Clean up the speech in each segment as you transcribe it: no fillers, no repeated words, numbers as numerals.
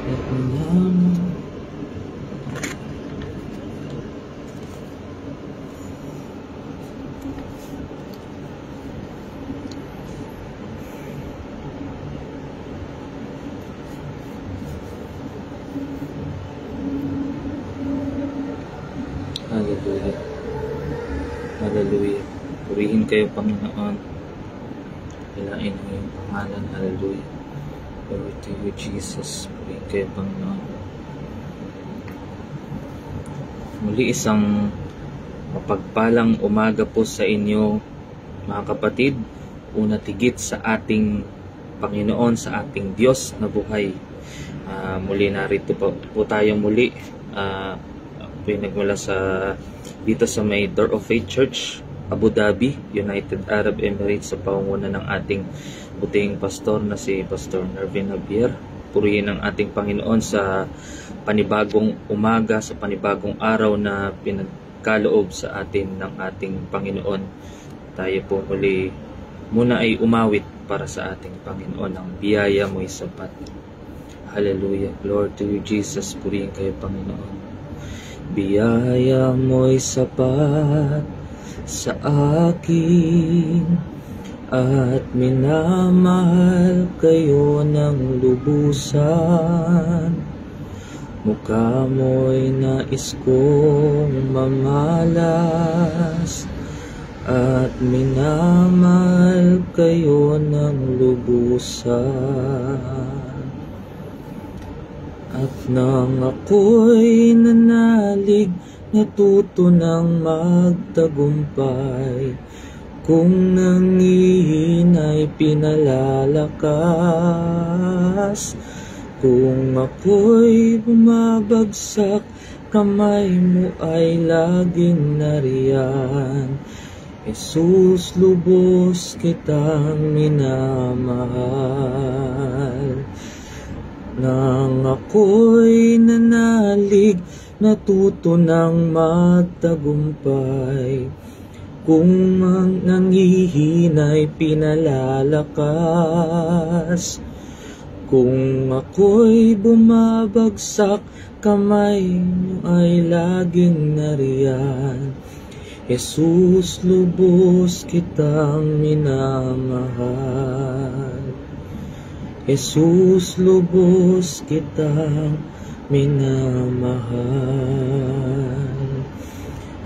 at minamahal. Hallelujah. Hallelujah. Purihin kayo, Panginoon. Hilain mo yung pangalan. Hallelujah. Glory to you, Jesus. Purihin kayo, Panginoon. Muli isang mapagpalang umaga po sa inyo, mga kapatid. Una tigit sa ating Panginoon, sa ating Diyos na buhay. Muli narito po tayo muli. Pinagmula dito sa may Door of Faith Church, Abu Dhabi, United Arab Emirates, sa pangunguna ng ating buting pastor na si Pastor Nervin Javier. Purihin ang ating Panginoon sa panibagong umaga, sa panibagong araw na pinagkaloob sa atin ng ating Panginoon. Tayo po muli muna ay umawit para sa ating Panginoon. Ang biyaya mo'y sapat. Hallelujah. Glory to you, Jesus. Purihin kayo, Panginoon. Biyaya mo'y sapat sa akin at minamahal kayo ng lubusan. Mukha mo'y nais kong mamalas at minamahal kayo ng lubusan. At nang ako'y nanalig, natuto ng magtagumpay. Kung nangihinay, pinalalakas. Kung ako'y bumabagsak, kamay mo ay laging nariyan. Jesus, lubos kitang minamahal. Nang ako'y nanalig, natuto ng magtagumpay. Kung nangihinay, pinalalakas. Kung ako'y bumabagsak, kamay mo ay laging nariyan. Jesus, lubos kitang minamahal. Jesus, lubos kitang minamahal.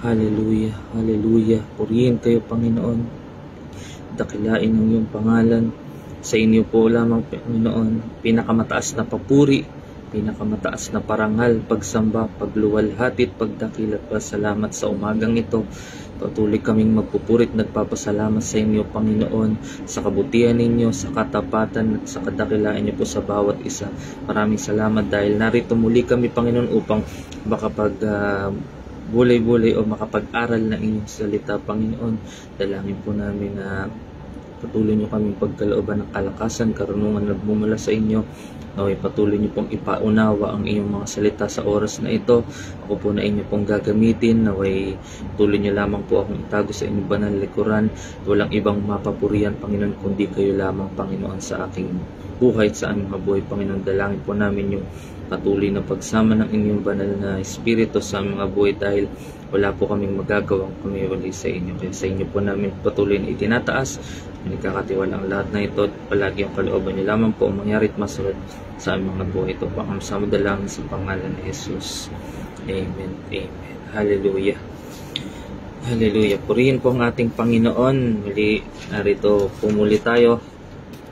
Hallelujah, hallelujah. Purihin kayo, Panginoon. Dakilain ang iyong pangalan. Sa inyo po lamang, Panginoon, pinakamataas na papuri, pinakamataas na parangal, pagsamba, pagluwalhati at pagdakil at pasalamat sa umagang ito. Patuloy kaming magpupurit, nagpapasalamat sa inyo, Panginoon, sa kabutihan ninyo, sa katapatan at sa kadakilaan niyo po sa bawat isa. Maraming salamat dahil narito muli kami, Panginoon, upang makapag bulay-bulay o makapag-aral ng inyong salita, Panginoon. Dalangin po namin na patuloy niyo kaming pagkalooban ng kalakasan, karunungan na bumula sa inyo. Naway patuloy niyo pong ipaunawa ang inyong mga salita sa oras na ito. Ako po na inyo pong gagamitin. Naway tuloy niyo lamang po akong itago sa inyong banal likuran. Walang ibang mapapurihan, Panginoon, kundi kayo lamang, Panginoon, sa aking buhay at sa aming mga buhay, Panginoon. Dalangin po namin yung patuloy na pagsama ng inyong banal na Espiritu sa aming mga buhay dahil wala po kaming magagawang kumiwalay sa inyo. Kaya sa inyo po namin patuloy na itinataas. Nagkakatiwala ang lahat na ito at palagi ang kalooban niyo lamang po ang mangyari at masunod sa aming mga buhay. Ito po ang sama dalangin sa pangalan ni Jesus. Amen. Amen. Hallelujah. Hallelujah. Purihin po ang ating Panginoon. Muli, narito pumuli tayo.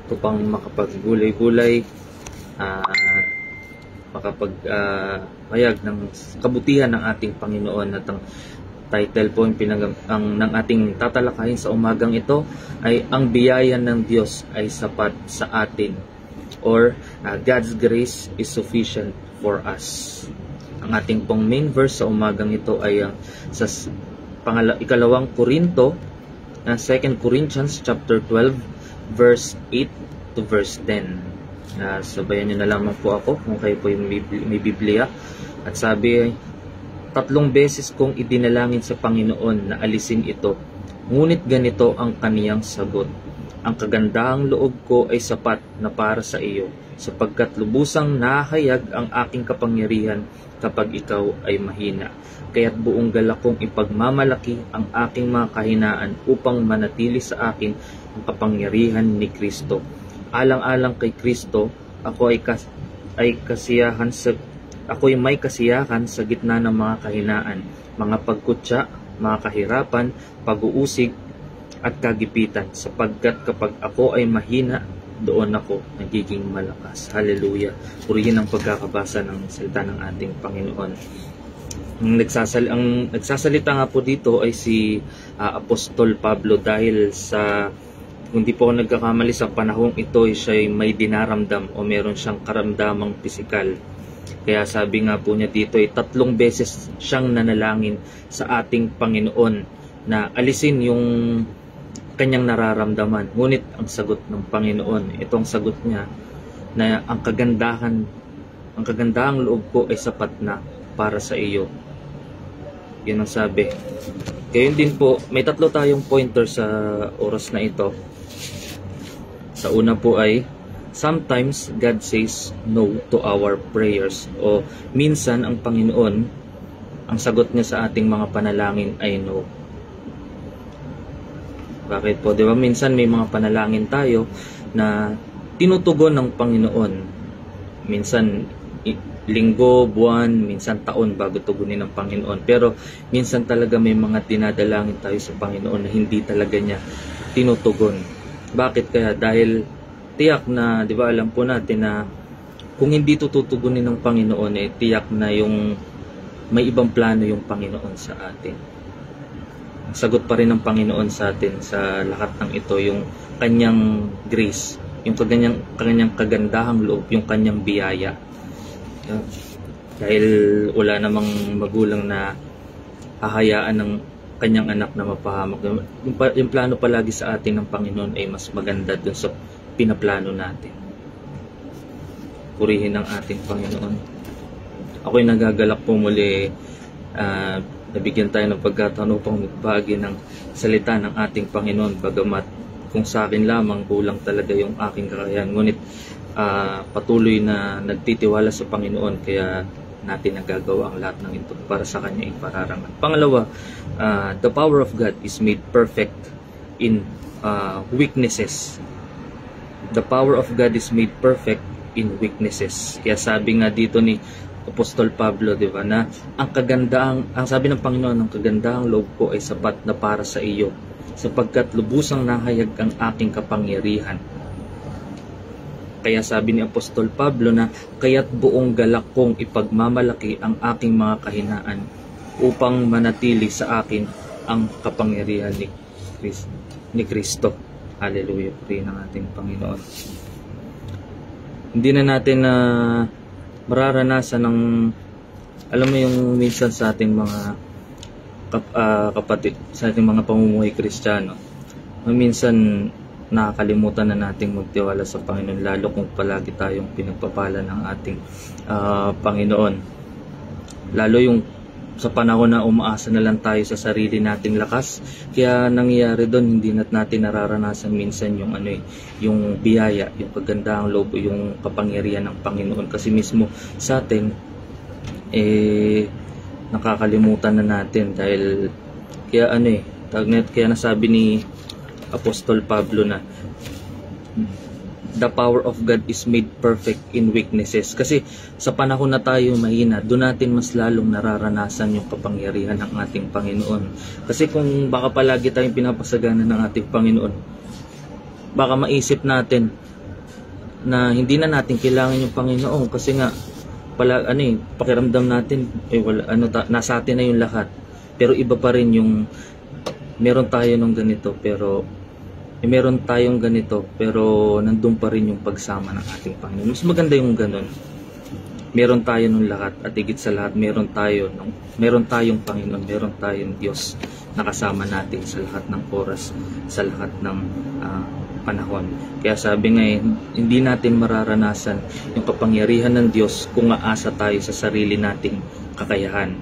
Ito pang makapag-gulay-gulay. Makapag-payag ng kabutihan ng ating Panginoon. At ang title po ng ating tatalakayin sa umagang ito ay ang biyaya ng Diyos ay sapat sa atin, or God's grace is sufficient for us. Ang ating pong main verse sa umagang ito ay sa ikalawang Korinto, 2 Corinthians chapter 12 verse 8 to verse 10. Sabayan nyo na lamang po ako kung kayo po yung may Biblia. At sabi, 3 beses kong idinalangin sa Panginoon na alisin ito, ngunit ganito ang kaniyang sagot: ang kagandahang loob ko ay sapat na para sa iyo, sapagkat lubusang nahayag ang aking kapangyarihan kapag ikaw ay mahina. Kaya't buong galak kong ipagmamalaki ang aking mga kahinaan upang manatili sa akin ang kapangyarihan ni Kristo. Alang-alang kay Kristo, ako'y may kasiyahan sa gitna ng mga kahinaan, mga pagkutya, mga kahirapan, pag-uusig, at kagipitan, sapagkat kapag ako ay mahina, doon ako nagiging malakas. Hallelujah. Purihin ang pagkakabasa ng salita ng ating Panginoon. Ang nagsasalita nga po dito ay si Apostol Pablo, dahil sa, kung di po ako nagkakamali, sa panahong ito siya ay may dinaramdam o meron siyang karamdamang pisikal. Kaya sabi nga po niya dito ay 3 beses siyang nanalangin sa ating Panginoon na alisin yung kanyang nararamdaman. Ngunit ang sagot ng Panginoon, itong sagot niya na ang kagandahang loob ko ay sapat na para sa iyo. Yun ang sabi. Gayon din po, may 3 tayong pointer sa oras na ito. Sa una po ay, sometimes God says no to our prayers. O minsan ang Panginoon, ang sagot niya sa ating mga panalangin ay no. Bakit po? Di ba minsan may mga panalangin tayo na tinutugon ng Panginoon. Minsan linggo, buwan, minsan taon bago tugunin ng Panginoon. Pero minsan talaga may mga dinadalangin tayo sa Panginoon na hindi talaga niya tinutugon. Bakit kaya? Dahil tiyak na, di ba alam po natin na kung hindi tutugunin ng Panginoon, tiyak na yung may ibang plano yung Panginoon sa atin. Sagot pa rin ng Panginoon sa atin sa lahat ng ito, yung kanyang grace, yung kanyang kagandahang loob, yung kanyang biyaya. Dahil wala namang magulang na hahayaan ng kanyang anak na mapahamak. Yung plano palagi sa atin ng Panginoon ay mas maganda dun sa pinaplano natin. Purihin ang ating Panginoon. Ako'y nagagalak po muli nabigyan tayo ng pagkataon upang magbahagi ng salita ng ating Panginoon, bagamat kung sa akin lamang kulang talaga yung aking kakayahan, ngunit patuloy na nagtitiwala sa Panginoon, kaya natin nagagawa ang lahat ng ito para sa Kanya ipararangal. Pangalawa, the power of God is made perfect in weaknesses. The power of God is made perfect in weaknesses. Kaya sabi nga dito ni Apostol Pablo, di ba, na ang sabi ng Panginoon, ang kagandahang loob ko ay sapat na para sa iyo, sapagkat lubusang nahayag ang aking kapangyarihan. Kaya sabi ni Apostol Pablo na, kaya't buong galak kong ipagmamalaki ang aking mga kahinaan upang manatili sa akin ang kapangyarihan ni Kristo. Hallelujah. Purihin ang ating Panginoon. Hindi na natin mararanasan ng, alam mo yung minsan sa ating mga kapatid, sa ating mga pamumuhay Kristiyano, minsan nakakalimutan na nating magtiwala sa Panginoon, lalo kung palagi tayong pinagpapala ng ating Panginoon. Lalo yung sa panahon na umaasa na lang tayo sa sarili nating lakas, kaya nangyayari doon, hindi natin nararanasan minsan yung yung biyaya, yung kagandahang loob, yung kapangyarihan ng Panginoon, kasi mismo sa atin nakakalimutan na natin, dahil kaya nasabi ni Apostol Pablo na the power of God is made perfect in weaknesses. Kasi sa panahon na tayo mahina, doon natin mas lalong nararanasan yung kapangyarihan ng ating Panginoon. Kasi kung baka palagi tayong pinapasagana ng ating Panginoon, baka maisip natin na hindi na natin kailangan yung Panginoon, kasi nga pakiramdam natin nasa atin na yung lahat. Pero iba pa rin yung meron tayo ng ganito, meron tayong ganito, pero nandun pa rin yung pagsama ng ating Panginoon. Mas maganda yung ganun. Meron tayo ng lahat, at higit sa lahat, meron tayong Panginoon, meron tayong Diyos na kasama natin sa lahat ng oras, sa lahat ng panahon. Kaya sabi nga hindi natin mararanasan yung kapangyarihan ng Diyos kung aasa tayo sa sarili nating kakayahan.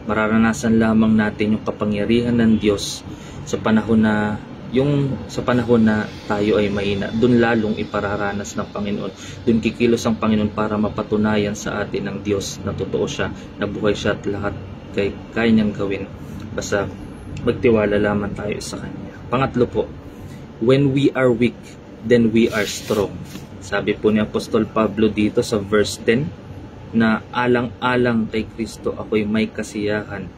Mararanasan lamang natin yung kapangyarihan ng Diyos sa panahon na yung sa panahon na tayo ay mahina, dun lalong ipararanas ng Panginoon. Dun kikilos ang Panginoon para mapatunayan sa atin ng Diyos na totoo siya, na buhay siya at lahat kaya niyang gawin. Basta magtiwala lamang tayo sa Kanya. Pangatlo po, when we are weak, then we are strong. Sabi po ni Apostol Pablo dito sa verse 10, na alang-alang kay Kristo ako'y may kasiyahan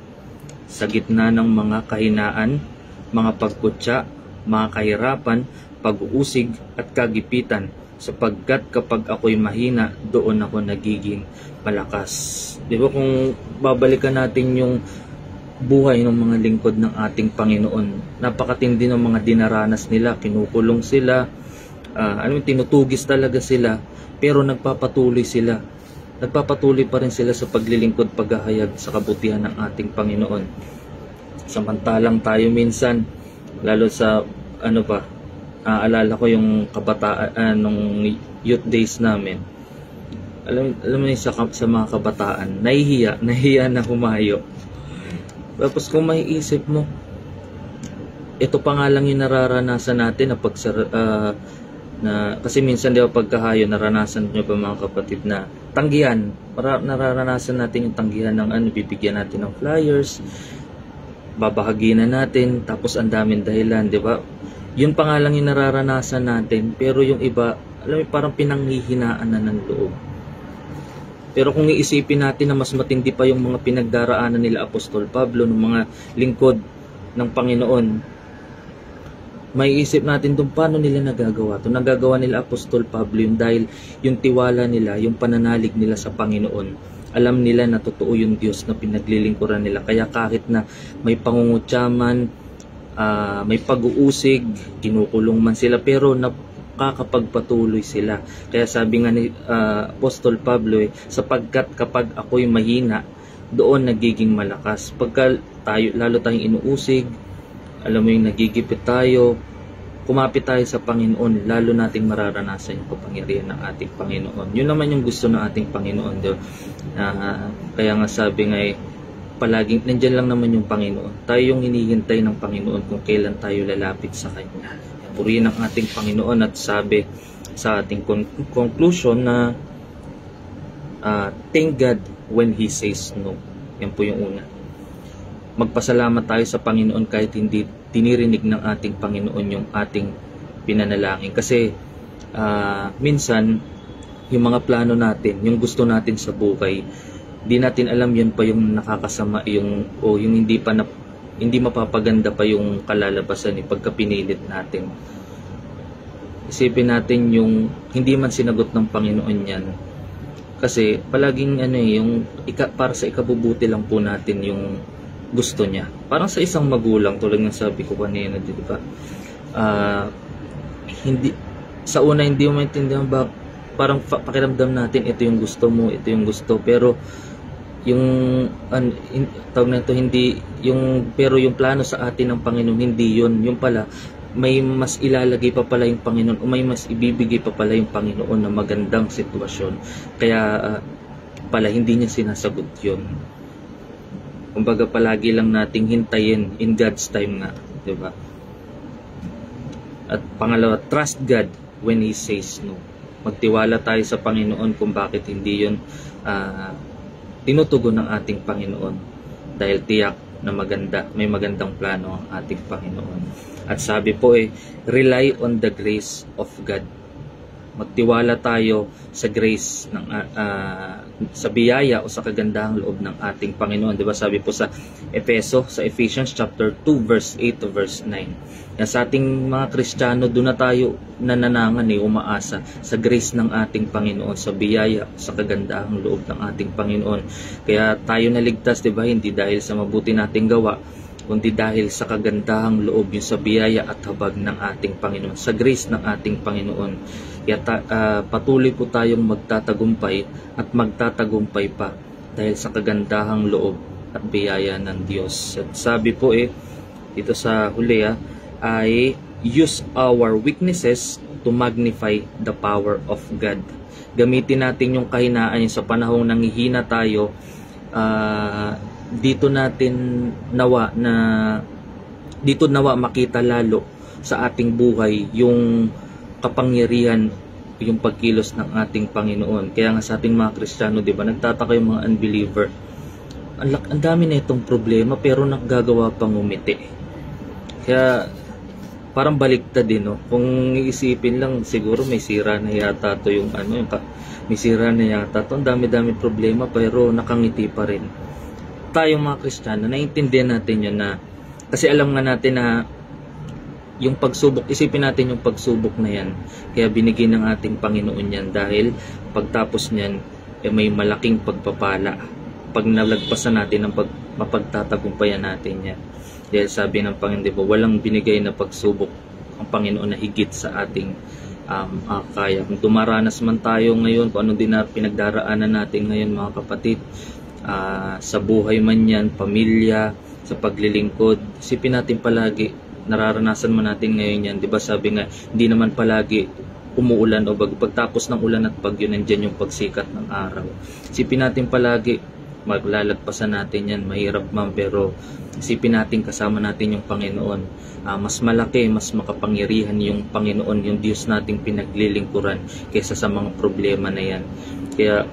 sa gitna ng mga kahinaan, mga pagkutya, mga kahirapan, pag-uusig at kagipitan, sapagkat kapag ako'y mahina, doon ako nagiging malakas. Di ba kung babalikan natin yung buhay ng mga lingkod ng ating Panginoon, napakatindi ng mga dinaranas nila, kinukulong sila, tinutugis talaga sila, pero nagpapatuloy sila. Nagpapatuloy pa rin sila sa paglilingkod, paghahayag sa kabutihan ng ating Panginoon. Samantalang tayo minsan, lalo sa naalala ko yung kabataan nung youth days namin. Alam mo sa mga kabataan, nahihiya na humayo. Tapos kung maiisip mo, ito pa nga lang yung nararanasan natin na kasi minsan di ba pagkahayo, naranasan nyo ba mga kapatid na tanggihan, nararanasan natin yung tanggihan ng bibigyan natin ng flyers, babahagi na natin, tapos ang daming dahilan, di ba? Yun pa nga lang yung nararanasan natin, pero yung iba, alam mo, parang pinanghihinaan na ng loob. Pero kung iisipin natin na mas matindi pa yung mga pinagdaraanan nila Apostol Pablo, ng mga lingkod ng Panginoon, may isip natin doon paano nila nagagawa ito. Nagagawa nila Apostol Pablo yung dahil yung tiwala nila, yung pananalig nila sa Panginoon. Alam nila na totoo yung Diyos na pinaglilingkuran nila. Kaya kahit na may pangungutyaman, may pag-uusig, kinukulong man sila, pero nakakapagpatuloy sila. Kaya sabi nga ni Apostol Pablo, sapagkat kapag ako'y mahina, doon nagiging malakas. Pagka lalo tayong inuusig, alam mo yung nagigipit tayo, kumapit tayo sa Panginoon, lalo nating mararanasan yung kapangyarihan ng ating Panginoon. Yun naman yung gusto ng ating Panginoon. Kaya nga sabi nga palaging nandyan lang naman yung Panginoon. Tayo yung hinihintay ng Panginoon kung kailan tayo lalapit sa Kanya. Purihin ang ating Panginoon at sabi sa ating conclusion na thank God when He says no. Yan po yung una. Magpasalamat tayo sa Panginoon kahit hindi tinirinig ng ating Panginoon yung ating pinanalangin. Kasi minsan, yung mga plano natin, yung gusto natin sa buhay, di natin alam yun pa yung nakakasama, yung hindi mapapaganda pa yung kalalabasan pagka pinilit natin. Isipin natin yung hindi man sinagot ng Panginoon yan. Kasi palaging para sa ikabubuti lang po natin yung gusto niya. Parang sa isang magulang, tulad ng sabi ko kanina, di ba? Sa una hindi mo maintindihan ba, parang pakiramdam natin ito yung gusto mo, ito yung gusto, pero yung tawag na ito, hindi yung, pero yung plano sa atin ng Panginoon, hindi yun. Yung pala, may mas ilalagay pa pala yung Panginoon, o may mas ibibigay pa pala yung Panginoon na magandang sitwasyon. Kaya pala hindi niya sinasagot yun. Kumbaga palagi lang nating hintayin in God's time nga, di ba? At pangalawa, trust God when He says no. Magtiwala tayo sa Panginoon kung bakit hindi yun tinutugon ng ating Panginoon. Dahil tiyak na may magandang plano ang ating Panginoon. At sabi po rely on the grace of God. Magtiwala tayo sa grace sa biyaya o sa kagandahang loob ng ating Panginoon. 'Di ba? Sabi po sa Ephesians chapter 2 verse 8 to verse 9. Sa ating mga Kristiyano, doon na tayo nananangan umaasa sa grace ng ating Panginoon, sa biyaya, sa kagandahang loob ng ating Panginoon. Kaya tayo naligtas, 'di ba? Hindi dahil sa mabuti nating gawa, kundi dahil sa kagandahang loob, yung sa biyaya at habag ng ating Panginoon, sa grace ng ating Panginoon. Kaya patuloy po tayong magtatagumpay at magtatagumpay pa dahil sa kagandahang loob at biyaya ng Diyos. At sabi po dito sa huli ay use our weaknesses to magnify the power of God. Gamitin natin yung kahinaan sa panahong nanghihina tayo. Dito nawa makita lalo sa ating buhay yung kapangyarihan, yung pagkilos ng ating Panginoon. Kaya nga sa ating mga Kristiyano, di ba, nagtataka yung mga unbeliever. Ang dami na itong problema pero nagagawa pang umiti. Kaya parang baliktad din, no? Kung iisipin lang, siguro may sira na yata to yung may sira na yata to. Ang dami-dami problema pero nakangiti pa rin. Tayong mga Kristiyano, naiintindihan natin yun na, kasi alam nga natin na yung pagsubok, isipin natin yung pagsubok na yan. Kaya binigyan ng ating Panginoon yan dahil pagtapos niyan, may malaking pagpapala. Pag nalagpasan natin ang mapagtatagumpayan natin yan. Dahil sabi ng Panginoon, diba, walang binigay na pagsubok ang Panginoon na higit sa ating kaya. Kung dumaranas man tayo ngayon, kung ano din na pinagdaraanan natin ngayon mga kapatid, sa buhay man yan, pamilya, sa paglilingkod, isipin natin palagi, nararanasan man natin ngayon yan, di ba sabi nga, hindi naman palagi umuulan o pagtapos ng ulan at bagyo, nandiyan yung pagsikat ng araw. Isipin natin palagi, maglalagpasan natin yan, mahirap man, pero isipin natin kasama natin yung Panginoon. Mas malaki, mas makapangyarihan yung Panginoon, yung Diyos nating pinaglilingkuran kaysa sa mga problema na yan. Kaya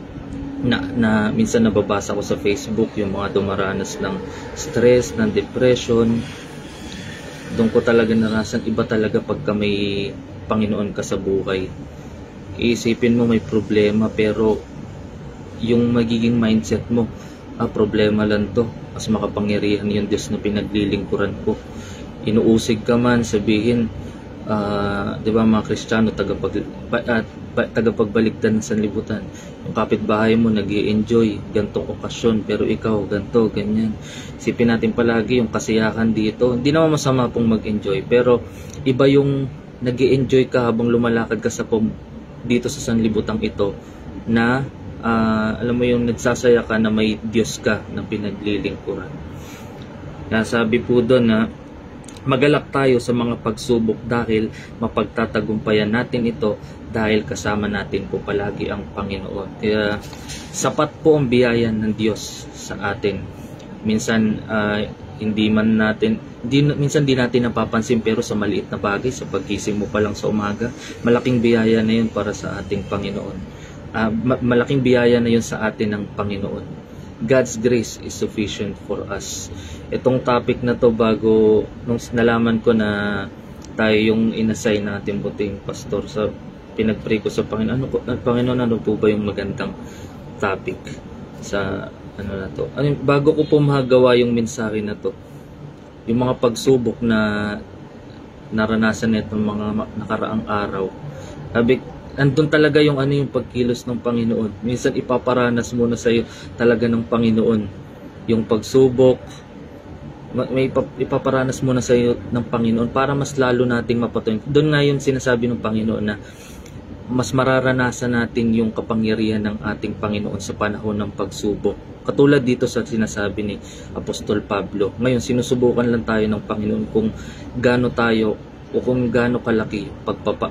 minsan nababasa ko sa Facebook yung mga dumaranas ng stress, ng depression. Doon ko talaga narasan, iba talaga pagka may Panginoon ka sa buhay. Iisipin mo may problema pero yung magiging mindset mo, problema lang to, mas makapangyarihan yung Diyos na pinaglilingkuran ko. Inuusig ka man, sabihin, di ba mga Kristiyano, tagapagbaligtad ng sanlibutan. Yung kapitbahay mo nag-i-enjoy gantong okasyon, pero ikaw ganto, ganyan. Isipin natin palagi yung kasiyahan dito. Hindi naman masama pong mag-enjoy, pero iba yung nag-i-enjoy ka habang lumalakad ka dito sa sanlibutan ito na alam mo yung nagsasaya ka na may Diyos ka na pinaglilingkuran. Kaya sabi po doon na magalak tayo sa mga pagsubok dahil mapagtatagumpayan natin ito dahil kasama natin po palagi ang Panginoon. Kaya sapat po ang biyaya ng Diyos sa atin. Minsan minsan di natin napapansin, pero sa maliit na bagay, sa paggising mo pa lang sa umaga, malaking biyaya na yun para sa ating Panginoon. Malaking biyaya na yun sa atin ng Panginoon. God's grace is sufficient for us. Itong topic na to, bago nung nalaman ko na tayo yung inassign natin buting pastor, sa pinagpray ko sa Panginoon, Panginoon, ano po ba yung magandang topic sa na to? Bago ko po magawa yung mensahe na to, yung mga pagsubok na naranasan nitong mga nakaraang araw, sabi, andun talaga yung yung pagkilos ng Panginoon. Minsan ipaparanas muna sa iyo talaga ng Panginoon yung pagsubok. May ipaparanas muna sa iyo ng Panginoon para mas lalo nating mapatunayan. Doon nga yung sinasabi ng Panginoon na mas mararanasan natin yung kapangyarihan ng ating Panginoon sa panahon ng pagsubok. Katulad dito sa sinasabi ni Apostol Pablo. Ngayon sinusubukan lang tayo ng Panginoon kung gaano tayo o kung gaano kalaki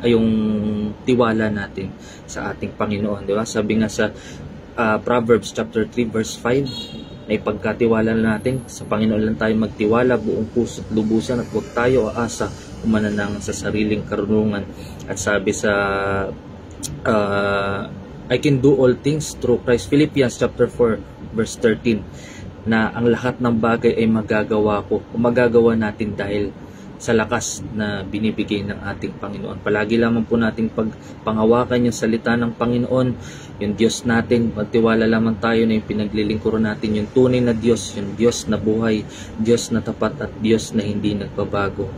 yung tiwala natin sa ating Panginoon, di ba? Sabi nga sa Proverbs chapter 3 verse 5, ay pagkatiwala natin sa Panginoon lang tayo magtiwala buong puso't lubusan, at huwag tayo aasa umananang sa sariling karunungan. At sabi sa I can do all things through Christ, Philippians chapter 4 verse 13, na ang lahat ng bagay ay magagawa ko o magagawa natin dahil sa lakas na binibigay ng ating Panginoon. Palagi lamang po nating panghawakan yung salita ng Panginoon, yung Diyos natin. Magtiwala lamang tayo na yung pinaglilingkuran natin, yung tunay na Diyos, yung Diyos na buhay, Diyos na tapat, at Diyos na hindi nagbabago.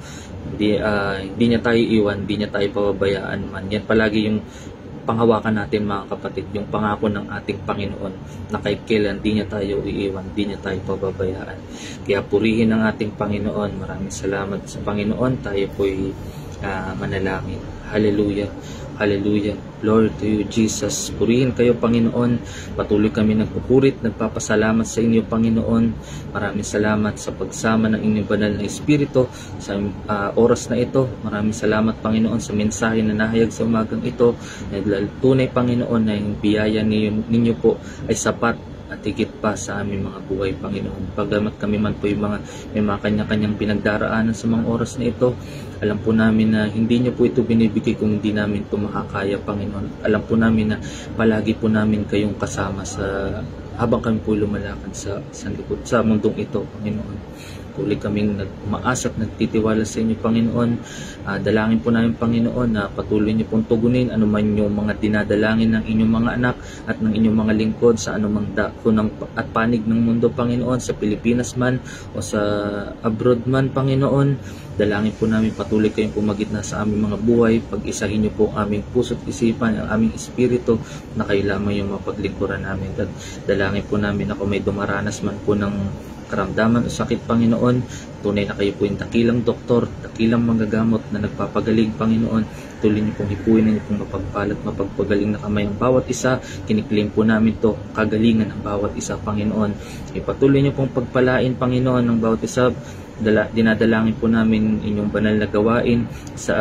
Hindi niya tayo iwan, hindi niya tayo pababayaan man. Yan palagi yung panghawakan natin mga kapatid, yung pangako ng ating Panginoon na kahit kailan di niya tayo iiwan, di niya tayo pababayaan. Kaya purihin ang ating Panginoon. Maraming salamat sa Panginoon. Tayo po'y manalangin. Hallelujah. Hallelujah. Glory to you, Jesus. Purihin kayo, Panginoon. Patuloy kami nagpupurit, nagpapasalamat sa inyo, Panginoon. Maraming salamat sa pagsama ng inyong banal na Espiritu sa oras na ito. Maraming salamat, Panginoon, sa mensahe na nahayag sa umagang ito. Tunay, Panginoon, na yung biyaya ninyo po ay sapat at higit pa sa aming mga buhay, Panginoon. Pagamat kami man po may mga kanya-kanyang pinagdaraanan sa mga oras na ito, alam po namin na hindi niyo po ito binibigay kung hindi namin ito makakaya, Panginoon. Alam po namin na palagi po namin kayong kasama habang kami po lumalakad sa likod sa mundong ito, Panginoon. Tuloy kaming umaasa at nagtitiwala sa inyo, Panginoon. Dalangin po namin, Panginoon, na patuloy niyo pong tugunin anuman yung mga dinadalangin ng inyong mga anak at ng inyong mga lingkod sa anumang dako at panig ng mundo, Panginoon, sa Pilipinas man o sa abroad man, Panginoon. Dalangin po namin patuloy kayong pumagitna sa aming mga buhay. Pag-isahin niyo po ang aming puso't isipan, ang aming espiritu, na kayo lamang yung mapaglingkuran namin. At dalangin po namin na kung may dumaranas man po ng karamdaman o sakit, Panginoon, tunay na kayo po yung dakilang doktor, dakilang manggagamot na nagpapagaling, Panginoon. Tuloy niyo pong hipuin, niyo pong mapagpalat, mapagpagaling na kamay ang bawat isa. Kiniklaim po namin to, kagalingan ng bawat isa, Panginoon. Ipatuloy niyo pong pagpalain, Panginoon, ng bawat isa. Dinadalangin po namin inyong banal na gawain sa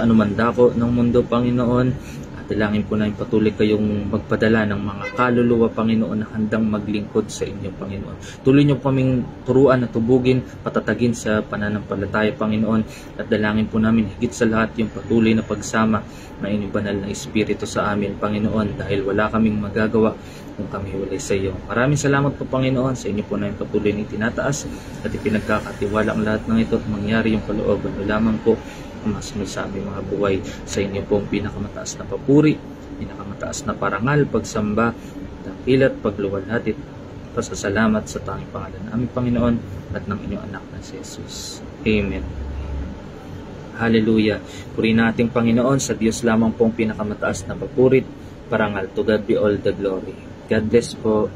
anuman dako ng mundo, Panginoon. Dalangin po namin patuloy kayong magpadala ng mga kaluluwa, Panginoon, na handang maglingkod sa inyo, Panginoon. Tuloy niyo kaming turuan at tubugin, patatagin sa pananampalataya, Panginoon. At dalangin po namin higit sa lahat yung patuloy na pagsama ng inyong banal na Espiritu sa amin, Panginoon, dahil wala kaming magagawa kung kami walay sa iyo. Maraming salamat po, Panginoon, sa inyo po namin patuloy na itinataas at ipinagkakatiwala ang lahat ng ito at mangyari yung kalooban o lamang po masunod sa aming mga buhay. Sa inyo po ang pinakamataas na papuri, pinakamataas na parangal, pagsamba, dakilat, pagluwalhati, pasasalamat sa tanging pangalan ng aming Panginoon at ng inyong anak na si Jesus. Amen. Hallelujah. Purihin nating Panginoon, sa Diyos lamang po ang pinakamataas na papurit, parangal. To God be all the glory. God bless po.